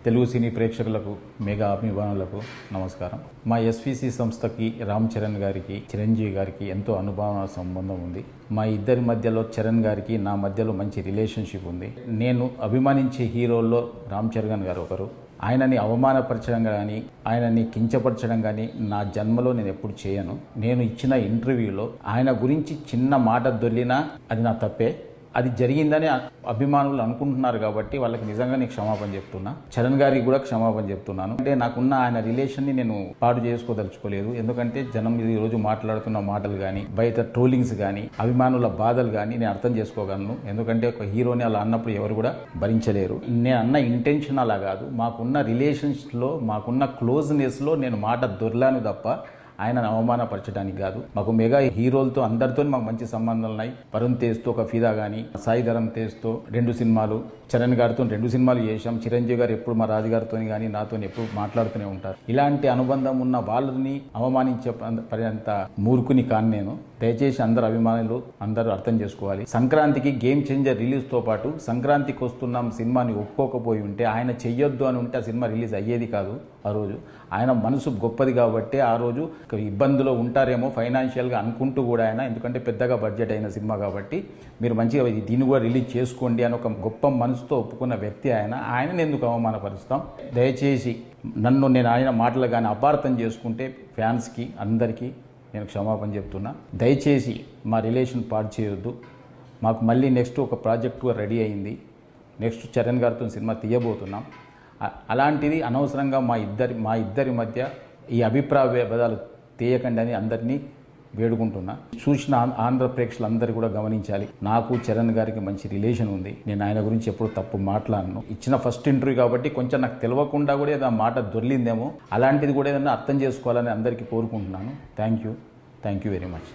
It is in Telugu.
తెలుగు సినీ ప్రేక్షకులకు మెగా అభిమానులకు నమస్కారం. మా ఎస్విసి సంస్థకి రామ్ చరణ్ గారికి చిరంజీవి గారికి ఎంతో అనుభవ సంబంధం ఉంది. మా ఇద్దరి మధ్యలో చరణ్ గారికి నా మధ్యలో మంచి రిలేషన్షిప్ ఉంది. నేను అభిమానించే హీరోల్లో రామ్ చరణ్ గారు ఒకరు. ఆయనని అవమానపరచడం కానీ ఆయనని కించపరచడం కానీ నా జన్మలో నేను ఎప్పుడు చేయను. నేను ఇచ్చిన ఇంటర్వ్యూలో ఆయన గురించి చిన్న మాట దొర్లినా అది నా తప్పే. అది జరిగిందని అభిమానులు అనుకుంటున్నారు కాబట్టి వాళ్ళకి నిజంగానే క్షమాపణ చెప్తున్నా. చరణ్ గారికి కూడా క్షమాపణ చెప్తున్నాను. అంటే నాకున్న ఆయన రిలేషన్ని నేను పాడు చేసుకోదలుచుకోలేదు. ఎందుకంటే జనం ఈరోజు మాట్లాడుతున్న మాటలు కానీ బయట ట్రోలింగ్స్ కానీ అభిమానుల బాధలు కానీ నేను అర్థం చేసుకోగలను. ఎందుకంటే ఒక హీరోని అలా అన్నప్పుడు ఎవరు కూడా భరించలేరు. నేను అన్న ఇంటెన్షన్ అలా కాదు. మాకున్న రిలేషన్స్లో మాకున్న క్లోజ్నెస్లో నేను మాట దొర్లాను తప్ప ఆయనను అవమానపరచడానికి కాదు. మాకు మెగా హీరోలతో అందరితో మాకు మంచి సంబంధాలు ఉన్నాయి. వరుణ్ తేజ్తో ఒక ఫిదా కానీ, సాయి ధరమ్ తేజ్తో 2 సినిమాలు, చరణ్ గారితో 2 సినిమాలు చేశాం. చిరంజీవి గారు ఎప్పుడు మా రాజుగారితో కానీ నాతో ఎప్పుడు మాట్లాడుతూనే ఉంటారు. ఇలాంటి అనుబంధం ఉన్న వాళ్ళని అవమానించే పర్యంత మూర్ఖుని కాను నేను. దయచేసి అందరు అభిమానులు అందరూ అర్థం చేసుకోవాలి. సంక్రాంతికి గేమ్ చేంజర్ రిలీజ్తో పాటు సంక్రాంతికి వస్తున్నాం సినిమాని ఒప్పుకోకపోయి ఉంటే, ఆయన చెయ్యొద్దు అని ఉంటే ఆ సినిమా రిలీజ్ అయ్యేది కాదు. ఆ రోజు ఆయన మనసు గొప్పది కాబట్టి ఆ రోజు ఇబ్బందులో ఉంటారేమో ఫైనాన్షియల్గా అనుకుంటూ కూడా ఆయన, ఎందుకంటే పెద్దగా బడ్జెట్ అయిన సినిమా కాబట్టి మీరు మంచిగా దీన్ని కూడా రిలీజ్ చేసుకోండి అని ఒక గొప్ప మనసుతో ఒప్పుకున్న వ్యక్తి ఆయన. ఆయనని ఎందుకు అవమానపరుస్తాం? దయచేసి నేను ఆయన మాటలు కానీ అపార్థం చేసుకుంటే ఫ్యాన్స్కి అందరికీ నేను క్షమాపణ చెప్తున్నా. దయచేసి మా రిలేషన్ పాడు చేయొద్దు. మాకు మళ్ళీ నెక్స్ట్ ఒక ప్రాజెక్టు రెడీ అయింది. నెక్స్ట్ చరణ్ గారితో సినిమా తీయబోతున్నాం. అలాంటిది అనవసరంగా మా ఇద్దరి మధ్య ఈ అభిప్రాయ భేదాలు తీయకండి అని అందరినీ వేడుకుంటున్నా. చూసిన ఆంధ్ర ప్రేక్షకులందరూ కూడా గమనించాలి. నాకు చరణ్ గారికి మంచి రిలేషన్ ఉంది. నేను ఆయన గురించి ఎప్పుడు తప్పు మాట్లాడను. ఇచ్చిన ఫస్ట్ ఇంటర్వ్యూ కాబట్టి కొంచెం నాకు తెలియకుండా కూడా ఏదైనా మాట దొర్లిందేమో, అలాంటిది కూడా ఏదైనా అర్థం చేసుకోవాలని అందరికీ కోరుకుంటున్నాను. Thank you very much.